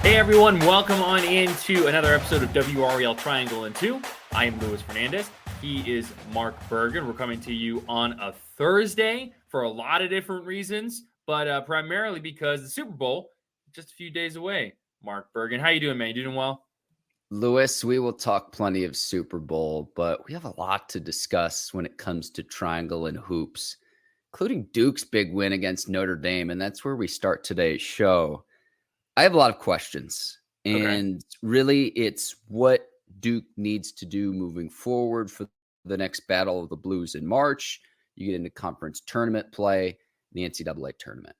Hey everyone, welcome on into another episode of WRAL Triangle and 2. I am Luis Fernandez. He is Mark Bergen. We're coming to you on a Thursday for a lot of different reasons, but primarily because the Super Bowl is just a few days away. Mark Bergen, how you doing, man? You doing well? Luis, we will talk plenty of Super Bowl, but we have a lot to discuss when it comes to triangle and hoops, including Duke's big win against Notre Dame. And that's where we start today's show. I have a lot of questions, Okay. and really it's what Duke needs to do moving forward for the next Battle of the Blues in March. You get into conference tournament play, the NCAA tournament.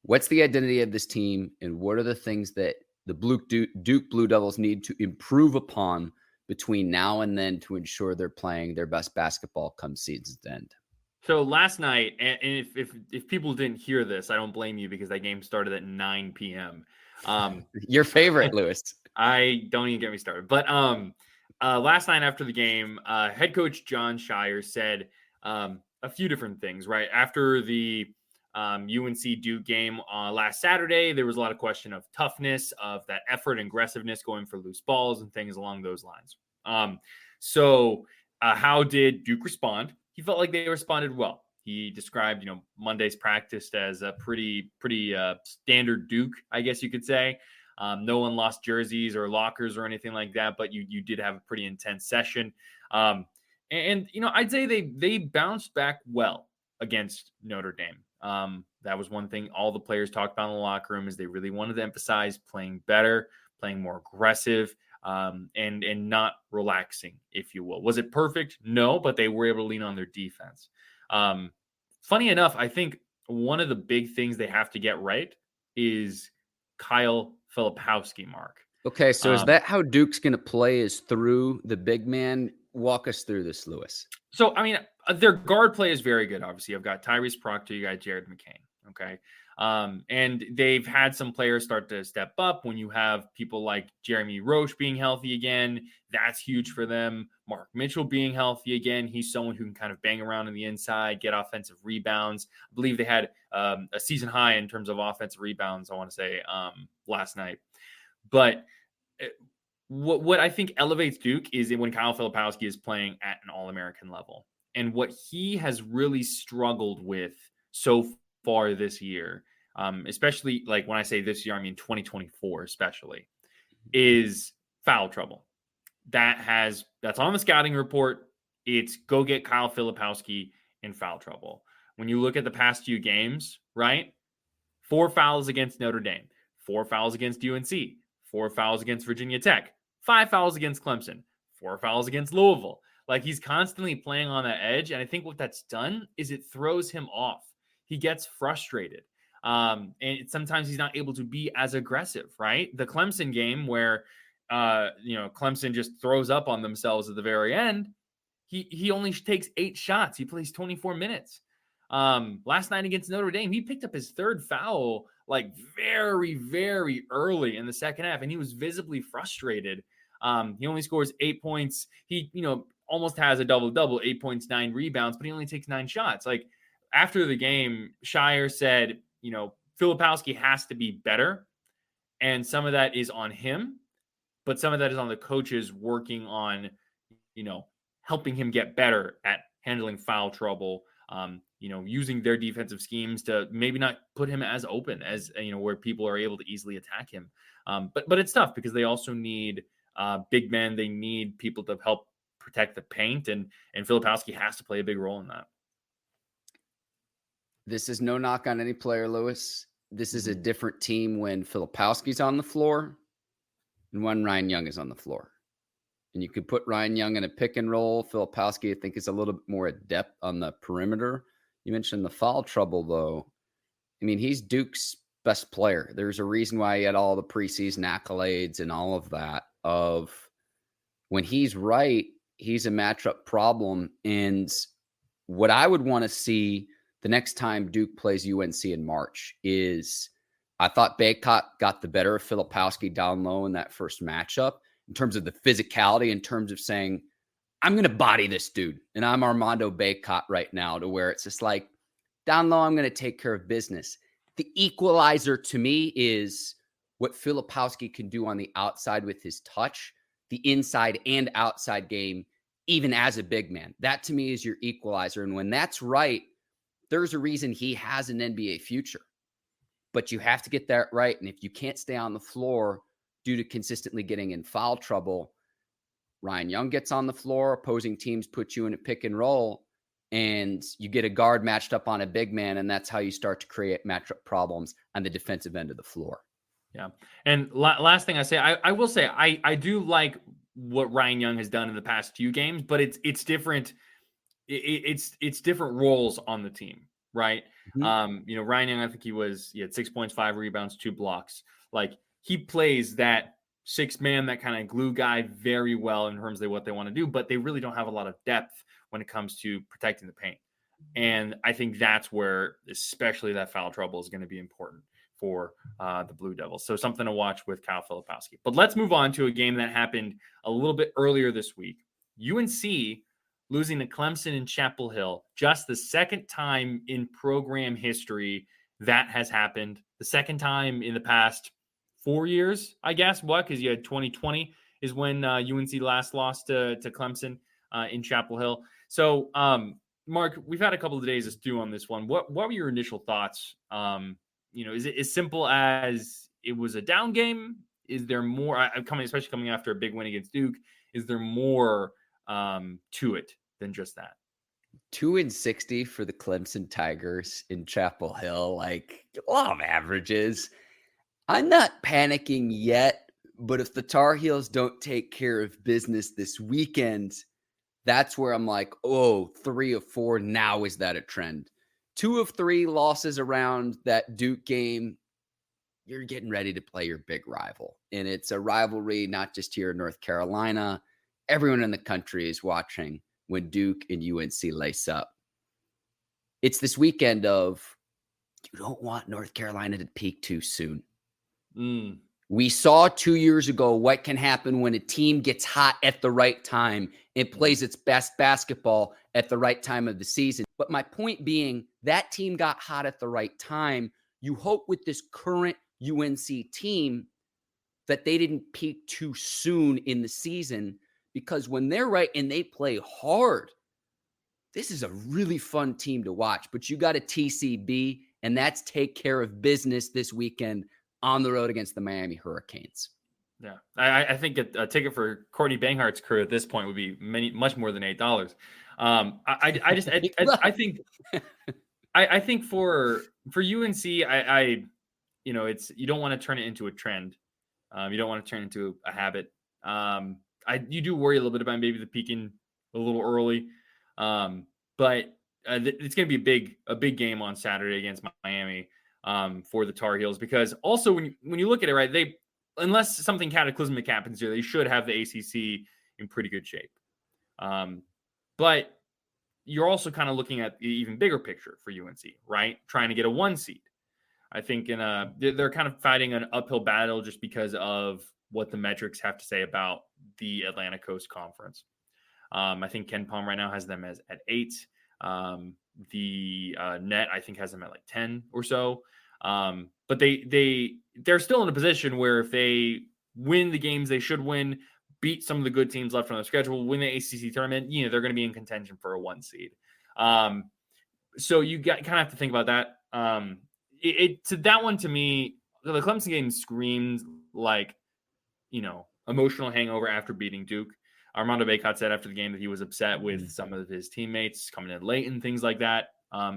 What's the identity of this team, and what are the things that the Duke Blue Devils need to improve upon between now and then to ensure they're playing their best basketball come season's end? So last night, and if people didn't hear this, I don't blame you because that game started at 9 p.m. Your favorite, Lewis. I don't even get me started. But last night after the game, head coach John Shire said a few different things, right? After the UNC Duke game last Saturday, there was a lot of question of toughness, of that effort and aggressiveness going for loose balls and things along those lines. So how did Duke respond? He felt like they responded well. He described, Monday's practice as a pretty standard Duke, I guess you could say. No one lost jerseys or lockers or anything like that, but you did have a pretty intense session. I'd say they bounced back well against Notre Dame. That was one thing all the players talked about in the locker room is they really wanted to emphasize playing better, playing more aggressive, and not relaxing, if you will. Was it perfect? No, but they were able to lean on their defense. Funny enough, I think one of the big things they have to get right is Kyle Filipowski, Mark. Okay, so is that how Duke's going to play, is through the big man? Walk us through this, Lewis. So, their guard play is very good. Obviously, you've got Tyrese Proctor, you got Jared McCain. Okay. And they've had some players start to step up. When you have people like Jeremy Roach being healthy again, that's huge for them. Mark Mitchell being healthy again, he's someone who can kind of bang around on the inside, get offensive rebounds. I believe they had a season high in terms of offensive rebounds, I want to say, last night. But what I think elevates Duke is when Kyle Filipowski is playing at an All-American level. And what he has really struggled with so far this year, especially like when I say this year, I mean 2024 especially, is foul trouble. That's on the scouting report. It's go get Kyle Filipowski in foul trouble. When you look at the past few games, right? 4 fouls against Notre Dame, 4 fouls against UNC, 4 fouls against Virginia Tech, 5 fouls against Clemson, 4 fouls against Louisville. Like, he's constantly playing on that edge. And I think what that's done is it throws him off. He gets frustrated. And sometimes he's not able to be as aggressive, right? The Clemson game where, Clemson just throws up on themselves at the very end. He only takes 8 shots. He plays 24 minutes. Last night against Notre Dame, he picked up his 3rd foul like very, very early in the second half, and he was visibly frustrated. He only scores 8 points. He, almost has a double-double, 8 points, 9 rebounds, but he only takes 9 shots. Like, after the game, Shire said, Filipowski has to be better, and some of that is on him, but some of that is on the coaches working on, helping him get better at handling foul trouble, using their defensive schemes to maybe not put him as open as, where people are able to easily attack him. But it's tough because they also need big men. They need people to help protect the paint, and Filipowski has to play a big role in that. This is no knock on any player, Lewis. This is a different team when Filipowski's on the floor and when Ryan Young is on the floor. And you could put Ryan Young in a pick and roll. Filipowski, I think, is a little bit more adept on the perimeter. You mentioned the foul trouble, though. I mean, he's Duke's best player. There's a reason why he had all the preseason accolades and all of that. Of when he's right, he's a matchup problem. And what I would want to see the next time Duke plays UNC in March is, I thought Bacot got the better of Filipowski down low in that first matchup in terms of the physicality, in terms of saying, I'm going to body this dude. And I'm Armando Bacot right now, to where it's just like, down low, I'm going to take care of business. The equalizer to me is what Filipowski can do on the outside with his touch, the inside and outside game, even as a big man. That to me is your equalizer. And when that's right, there's a reason he has an NBA future. But you have to get that right. And if you can't stay on the floor due to consistently getting in foul trouble, Ryan Young gets on the floor, opposing teams put you in a pick and roll, and you get a guard matched up on a big man, and that's how you start to create matchup problems on the defensive end of the floor. Yeah. And last thing I say, I will say, I do like what Ryan Young has done in the past few games, but it's different. It's different roles on the team, right? Mm-hmm. Ryan Young, I think he had 6 points, 5 rebounds, 2 blocks. Like, he plays that 6-man, that kind of glue guy very well in terms of what they want to do, but they really don't have a lot of depth when it comes to protecting the paint. And I think that's where especially that foul trouble is going to be important for the Blue Devils. So something to watch with Kyle Filipowski. But let's move on to a game that happened a little bit earlier this week. UNC losing to Clemson in Chapel Hill, just the second time in program history that has happened. The second time in the past 4 years, I guess. What? Because you had 2020 is when UNC last lost to Clemson in Chapel Hill. So, Mark, we've had a couple of days to stew on this one. What were your initial thoughts? Is it as simple as it was a down game? Is there more? Especially coming after a big win against Duke, is there more to it than just that? 2-60 for the Clemson Tigers in Chapel Hill, like law of averages. I'm not panicking yet, but if the Tar Heels don't take care of business this weekend, that's where I'm like, 3 of 4. Now is that a trend? 2 of 3 losses around that Duke game. You're getting ready to play your big rival. And it's a rivalry, not just here in North Carolina. Everyone in the country is watching when Duke and UNC lace up. It's this weekend of, you don't want North Carolina to peak too soon. We saw 2 years ago what can happen when a team gets hot at the right time and plays its best basketball at the right time of the season. But my point being, that team got hot at the right time. You hope with this current UNC team that they didn't peak too soon in the season, because when they're right and they play hard, this is a really fun team to watch. But you got a TCB, and that's take care of business this weekend on the road against the Miami Hurricanes. Yeah, I think a ticket for Courtney Banghart's crew at this point would be much more than $8. I think for UNC, it's, you don't want to turn it into a trend. You don't want to turn it into a habit. You do worry a little bit about maybe the peaking a little early, but it's going to be a big game on Saturday against Miami. For the Tar Heels, because also when you look at it, right, unless something cataclysmic happens here, they should have the ACC in pretty good shape. But you're also kind of looking at the even bigger picture for UNC, right? Trying to get a 1 seed. I think they're kind of fighting an uphill battle just because of what the metrics have to say about the Atlantic Coast Conference. I think Ken Palm right now has them at 8. The net, I think, has them at like 10 or so. But they're still in a position where if they win the games they should win, beat some of the good teams left on their schedule, win the ACC tournament, they're going to be in contention for a 1 seed. So you kind of have to think about that. To that one, to me, the Clemson game screamed like, emotional hangover after beating Duke. Armando Bacot said after the game that he was upset with some of his teammates coming in late and things like that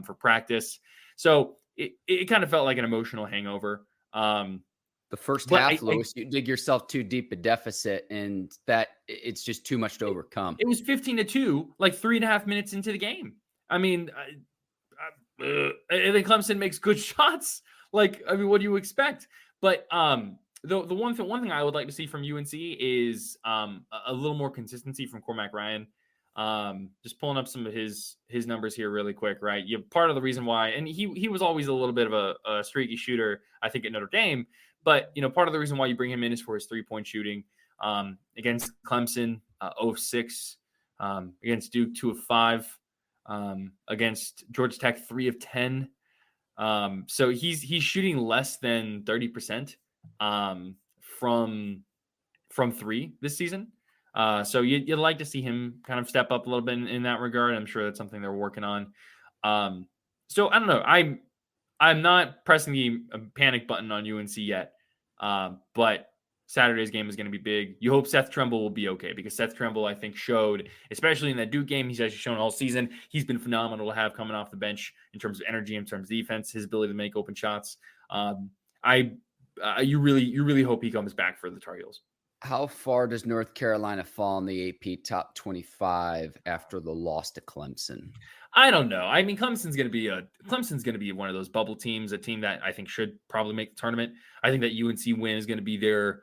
for practice. So it kind of felt like an emotional hangover. The first half, Lewis, you dig yourself too deep a deficit, and that it's just too much to overcome. It was 15-2, like 3.5 minutes into the game. I mean, and then Clemson makes good shots. Like, I mean, what do you expect? But the one thing I would like to see from UNC is a little more consistency from Cormac Ryan. Just pulling up some of his numbers here really quick, right? Part of the reason why, and he was always a little bit of a streaky shooter, I think, at Notre Dame. But part of the reason why you bring him in is for his 3-point shooting. Against Clemson, 0-6. Against Duke, 2 of 5. Against Georgia Tech, 3 of 10. So he's shooting less than 30%. from three this season. So you'd like to see him kind of step up a little bit in that regard. I'm sure that's something they're working on. So I don't know. I'm not pressing the panic button on UNC yet, but Saturday's game is going to be big. You hope Seth Trimble will be okay, because Seth Trimble, I think, showed, especially in that Duke game, he's actually shown all season. He's been phenomenal to have coming off the bench in terms of energy, in terms of defense, his ability to make open shots. You really hope he comes back for the Tar Heels. How far does North Carolina fall in the AP top 25 after the loss to Clemson? I don't know. I mean, Clemson's going to be one of those bubble teams, a team that I think should probably make the tournament. I think that UNC win is going to be their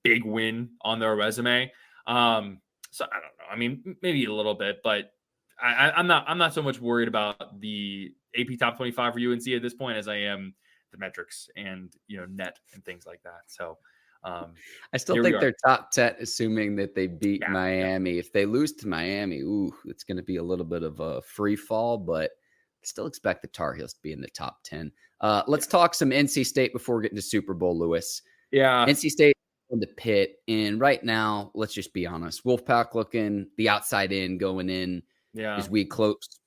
big win on their resume. So I don't know. I mean, maybe a little bit, but I'm not so much worried about the AP top 25 for UNC at this point as I am the metrics and net and things like that. So I still think they're top 10, assuming that they beat Miami. If they lose to Miami, it's going to be a little bit of a free fall, but I still expect the Tar Heels to be in the top 10. Let's talk some NC State before we get into Super Bowl, Lewis. Yeah. NC State in the pit. And right now, let's just be honest. Wolfpack looking the outside in, going in as we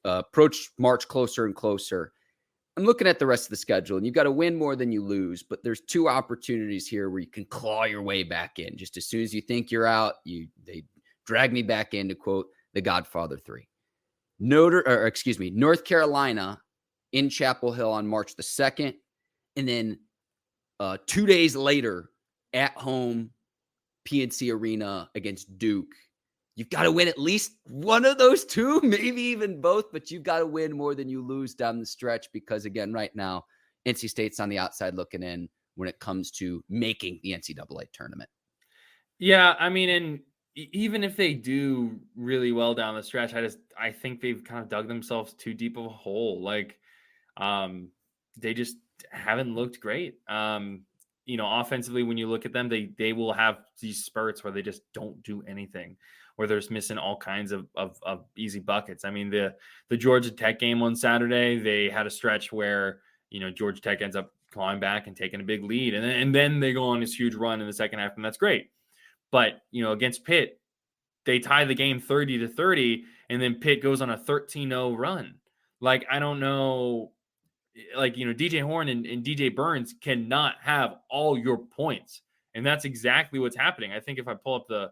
approach March closer and closer. I'm looking at the rest of the schedule, and you've got to win more than you lose, but there's two opportunities here where you can claw your way back in. Just as soon as you think you're out, they drag me back in, to quote The Godfather 3. North Carolina in Chapel Hill on March the 2nd, and then 2 days later at home, PNC Arena against Duke. You've got to win at least one of those two, maybe even both, but you've got to win more than you lose down the stretch, because, again, right now, NC State's on the outside looking in when it comes to making the NCAA tournament. Yeah, I mean, and even if they do really well down the stretch, I think they've kind of dug themselves too deep of a hole. Like, they just haven't looked great. Offensively, when you look at them, they will have these spurts where they just don't do anything, where they're just missing all kinds of easy buckets. I mean, the Georgia Tech game on Saturday, they had a stretch where, Georgia Tech ends up clawing back and taking a big lead. And then they go on this huge run in the second half, and that's great. But, against Pitt, they tie the game 30-30, and then Pitt goes on a 13-0 run. Like, I don't know. Like, DJ Horn and DJ Burns cannot have all your points. And that's exactly what's happening. I think if I pull up the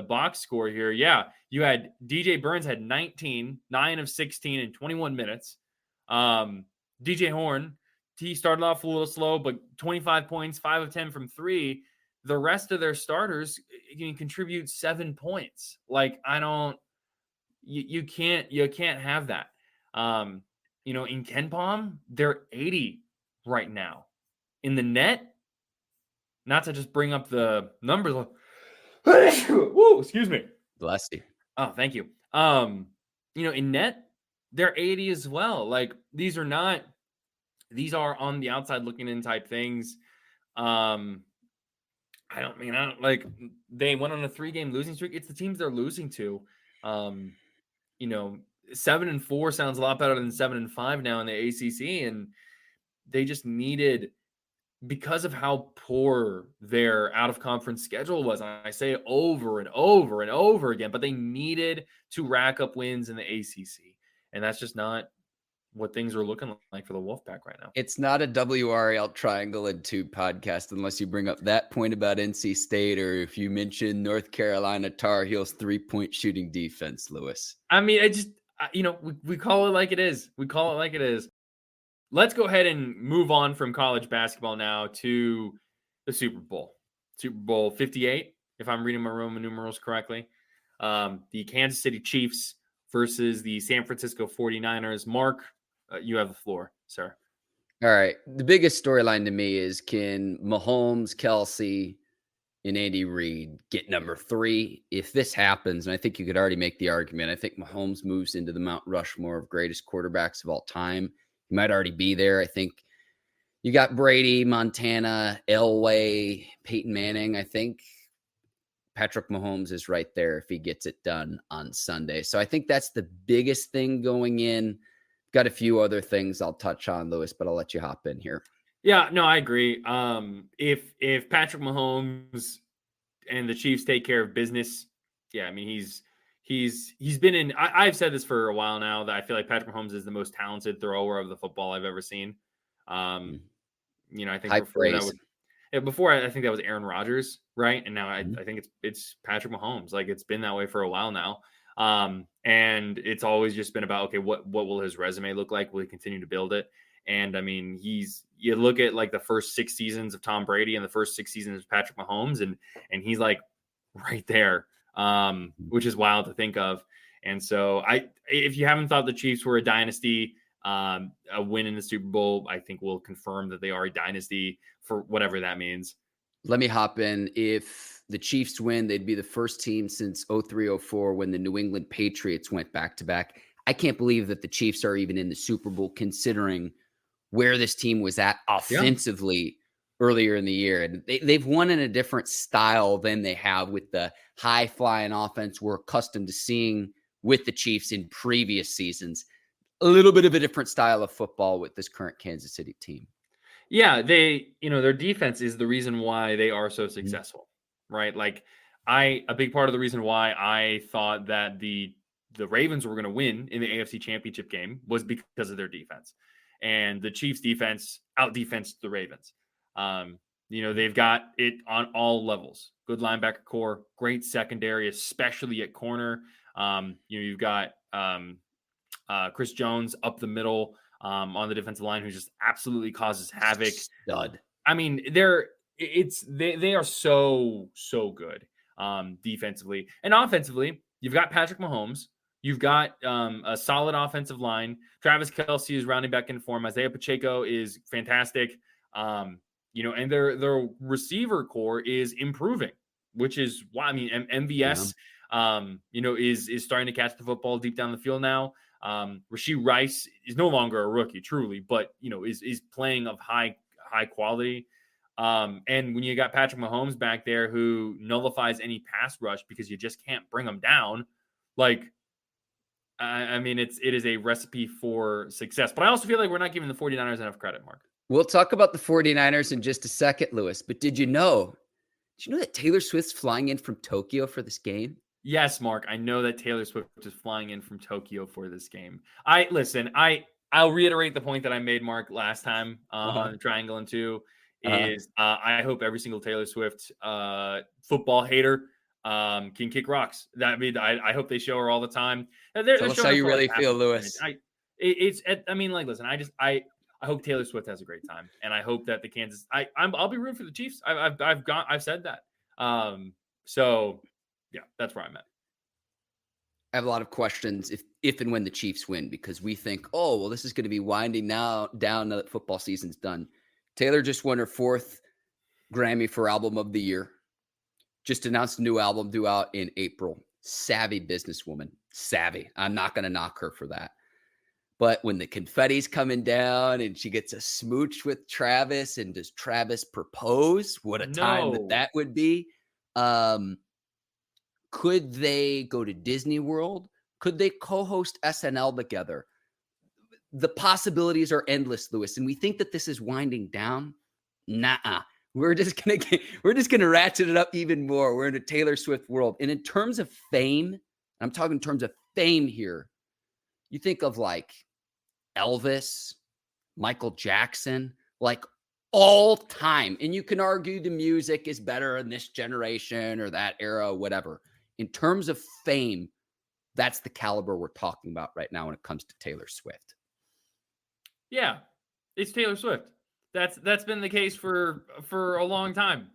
box score here, you had DJ Burns had 19, 9 of 16 in 21 minutes. DJ Horn, he started off a little slow, but 25 points, 5 of 10 from 3. The rest of their starters can contribute 7 points. Like, you can't have that. In KenPom, they're 80 right now. In the net, not to just bring up the numbers. Whoa, excuse me. Bless you. Oh, thank you. In net, they're 80 as well. Like, these are on the outside looking in type things. They went on a 3-game losing streak. It's the teams they're losing to. 7-4 sounds a lot better than 7-5 now in the ACC, and they just needed, because of how poor their out-of-conference schedule was, and I say it over and over and over again, but they needed to rack up wins in the ACC, and that's just not what things are looking like for the Wolfpack right now. It's not a WRAL Triangle and Tube podcast unless you bring up that point about NC State, or if you mention North Carolina Tar Heels 3-point shooting defense, Lewis. I mean, we call it like it is. We call it like it is. Let's go ahead and move on from college basketball now to the Super Bowl. Super Bowl 58, if I'm reading my Roman numerals correctly. The Kansas City Chiefs versus the San Francisco 49ers. Mark, you have the floor, sir. All right. The biggest storyline to me is, can Mahomes, Kelce, and Andy Reid get number 3? If this happens, and I think you could already make the argument, I think Mahomes moves into the Mount Rushmore of greatest quarterbacks of all time. He might already be there. I think you got Brady, Montana, Elway, Peyton Manning. I think Patrick Mahomes is right there if he gets it done on Sunday. So I think that's the biggest thing going in. Got a few other things I'll touch on, Lewis, but I'll let you hop in here. Yeah, no, I agree. If Patrick Mahomes and the Chiefs take care of business, yeah, I mean he's been in. I've said this for a while now that I feel like Patrick Mahomes is the most talented thrower of the football I've ever seen. Um, Mm. I think High before that praise. was before I think that was Aaron Rodgers, right? And now Mhm. I think it's Patrick Mahomes. Like it's been that way for a while now. And it's always just been about, okay, what will his resume look like? Will he continue to build it? And I mean, you look at like the first 6 seasons of Tom Brady and the first 6 seasons of Patrick Mahomes, and he's like right there, which is wild to think of. And so if you haven't thought the Chiefs were a dynasty, a win in the Super Bowl, I think will confirm that they are a dynasty for whatever that means. Let me hop in. If the Chiefs win, they'd be the first team since 03-04 when the New England Patriots went back to back. I can't believe that the Chiefs are even in the Super Bowl considering where this team was at Yeah. offensively earlier in the year. And they've won in a different style than they have with the high flying offense we're accustomed to seeing with the Chiefs in previous seasons. A little bit of a different style of football with this current Kansas City team. Yeah, their defense is the reason why they are so successful, right? Like a big part of the reason why I thought that the Ravens were going to win in the AFC Championship game was because of their defense. And the Chiefs defense out defensed the Ravens. They've got it on all levels. Good linebacker core, great secondary, especially at corner. You've got Chris Jones up the middle on the defensive line, who just absolutely causes havoc. Stud. I mean, they are so good defensively and offensively. You've got Patrick Mahomes. You've got a solid offensive line. Travis Kelce is rounding back in form. Isaiah Pacheco is fantastic. And their receiver core is improving, which is why I mean MVS, is starting to catch the football deep down the field now. Rashee Rice is no longer a rookie, truly, but is playing of high quality. And when you got Patrick Mahomes back there who nullifies any pass rush because you just can't bring them down, like I mean, it is a recipe for success. But I also feel like we're not giving the 49ers enough credit, Mark. We'll talk about the 49ers in just a second, Lewis. But did you know that Taylor Swift's flying in from Tokyo for this game? Yes, Mark. I know that Taylor Swift is flying in from Tokyo for this game. I'll reiterate the point that I made, Mark, last time on the Triangle and Two. I hope every single Taylor Swift football hater can kick rocks. I hope they show her all the time. Tell us how you really feel, Lewis. Listen, I hope Taylor Swift has a great time, and I hope that the Kansas. I'll be rooting for the Chiefs. I've said that. So yeah, that's where I'm at. I have a lot of questions if and when the Chiefs win, because we think, oh, well, this is going to be winding down now that football season's done. Taylor just won her 4th Grammy for Album of the Year. Just announced a new album due out in April. Savvy businesswoman. Savvy. I'm not going to knock her for that. But when the confetti's coming down and she gets a smooch with Travis, and does Travis propose? What a time that would be. Could they go to Disney World? Could they co-host SNL together? The possibilities are endless, Lewis. And we think that this is winding down. Nah. We're just gonna ratchet it up even more. We're in a Taylor Swift world. And in terms of fame, I'm talking in terms of fame here. You think of like Elvis, Michael Jackson, like all time. And you can argue the music is better in this generation or that era, whatever. In terms of fame, that's the caliber we're talking about right now when it comes to Taylor Swift. Yeah, it's Taylor Swift. That's been the case for a long time.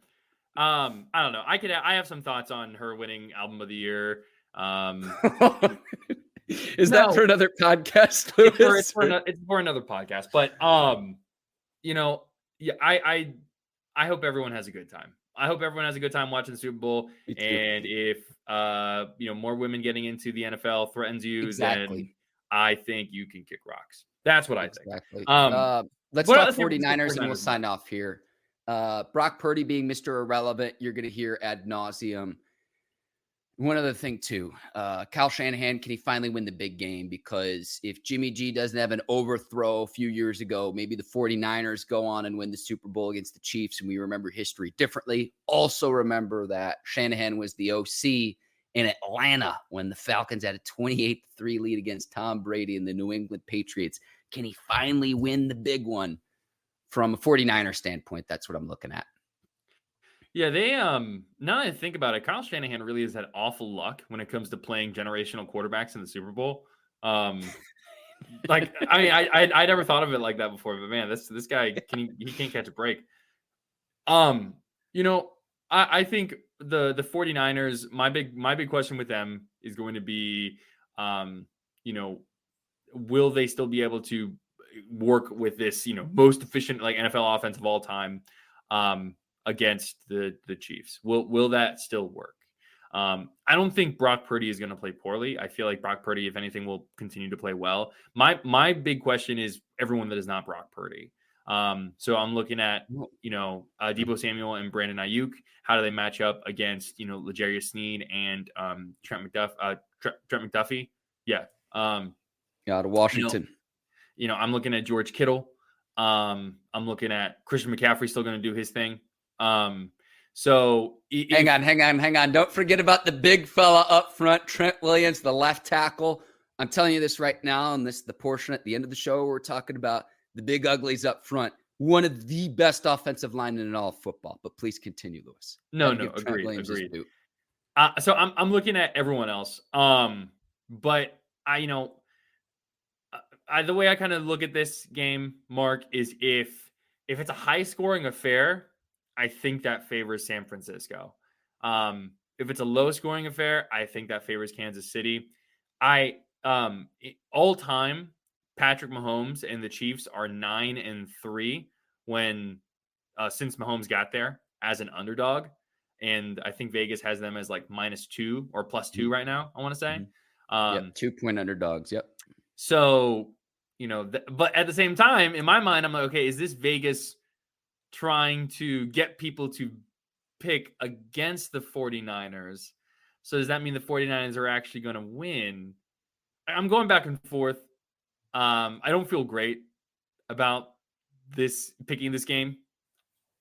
I don't know. I have some thoughts on her winning Album of the Year. Is that for another podcast, Lewis? It's for another podcast. But I hope everyone has a good time. I hope everyone has a good time watching the Super Bowl. And if more women getting into the NFL threatens you, then I think you can kick rocks. That's what I think. Let's talk 49ers and we'll sign off here. Brock Purdy being Mr. Irrelevant, you're going to hear ad nauseum. One other thing too, Kyle Shanahan, can he finally win the big game? Because if Jimmy G doesn't have an overthrow a few years ago, maybe the 49ers go on and win the Super Bowl against the Chiefs, and we remember history differently. Also remember that Shanahan was the OC in Atlanta when the Falcons had a 28-3 lead against Tom Brady and the New England Patriots. Can he finally win the big one? From a 49er standpoint, that's what I'm looking at. Yeah, they now that I think about it, Kyle Shanahan really has had awful luck when it comes to playing generational quarterbacks in the Super Bowl. Like, I mean, I never thought of it like that before, but man, this guy he can't catch a break. You know, I think the 49ers, my big question with them is going to be, you know, will they still be able to work with this, you know, most efficient like NFL offense of all time? Against the Chiefs. Will that still work? I don't think Brock Purdy is going to play poorly. I feel like Brock Purdy, if anything, will continue to play well. My big question is everyone that is not Brock Purdy. So I'm looking at, you know, Deebo Samuel and Brandon Ayuk. How do they match up against, you know, L'Jarius Sneed and Trent McDuffie? Yeah. Out of Washington. You know, I'm looking at George Kittle. I'm looking at Christian McCaffrey still going to do his thing. So hang on. Don't forget about the big fella up front, Trent Williams, the left tackle. I'm telling you this right now, and this is the portion at the end of the show where we're talking about the big uglies up front. One of the best offensive linemen in all of football. But please continue, Lewis. No, agreed. So I'm looking at everyone else. But the way I kind of look at this game, Mark, is if it's a high scoring affair, I think that favors San Francisco. If it's a low scoring affair, I think that favors Kansas City. All time, Patrick Mahomes and the Chiefs are 9-3 when since Mahomes got there as an underdog, and I think Vegas has them as like -2 or +2 right now. I want to say, 2-point underdogs. Yep. So you know, but at the same time, in my mind, I'm like, okay, is this Vegas trying to get people to pick against the 49ers? So does that mean the 49ers are actually going to win? I'm going back and forth. I don't feel great about picking this game.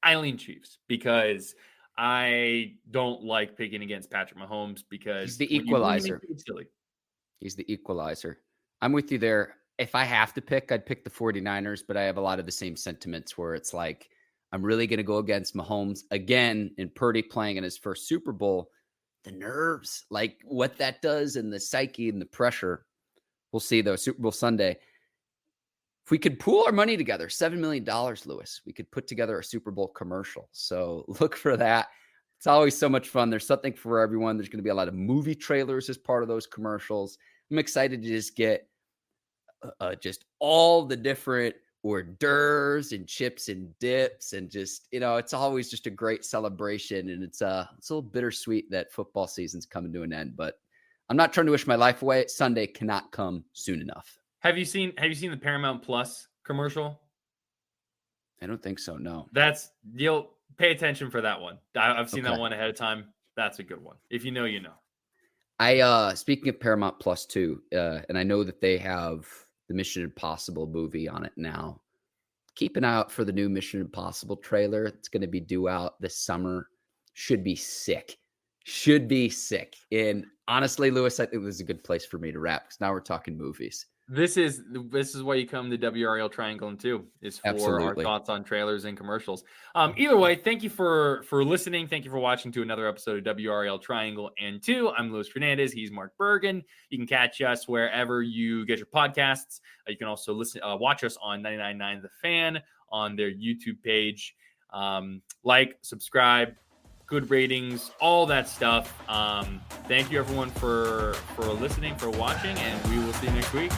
I lean Chiefs because I don't like picking against Patrick Mahomes because he's the equalizer. He's the equalizer. I'm with you there. If I have to pick, I'd pick the 49ers, but I have a lot of the same sentiments where it's like, I'm really going to go against Mahomes again, and Purdy playing in his first Super Bowl. The nerves, like what that does, and the psyche and the pressure. We'll see though. Super Bowl Sunday. If we could pool our money together, $7 million, Lewis, we could put together a Super Bowl commercial. So look for that. It's always so much fun. There's something for everyone. There's going to be a lot of movie trailers as part of those commercials. I'm excited to just get just all the different hors d'oeuvres and chips and dips, and just, you know, it's always just a great celebration, and it's a little bittersweet that football season's coming to an end, but I'm not trying to wish my life away. Sunday cannot come soon enough. Have you seen the Paramount Plus commercial? I don't think so. No. You'll pay attention for that one. I've seen that one ahead of time. That's a good one. If you know, you know. Speaking of Paramount Plus too, and I know that they have the Mission Impossible movie on it now. Keep an eye out for the new Mission Impossible trailer. It's going to be due out this summer. Should be sick. And honestly, Lewis, I think this is a good place for me to wrap, because now we're talking movies. This is why you come to WRAL Triangle and 2, is for our thoughts on trailers and commercials. Either way, thank you for listening. Thank you for watching to another episode of WRAL Triangle and 2. I'm Luis Fernandez. He's Mark Bergen. You can catch us wherever you get your podcasts. You can also watch us on 99.9 The Fan on their YouTube page. Like, subscribe, good ratings, all that stuff. Thank you everyone for listening, for watching, and we will see you next week.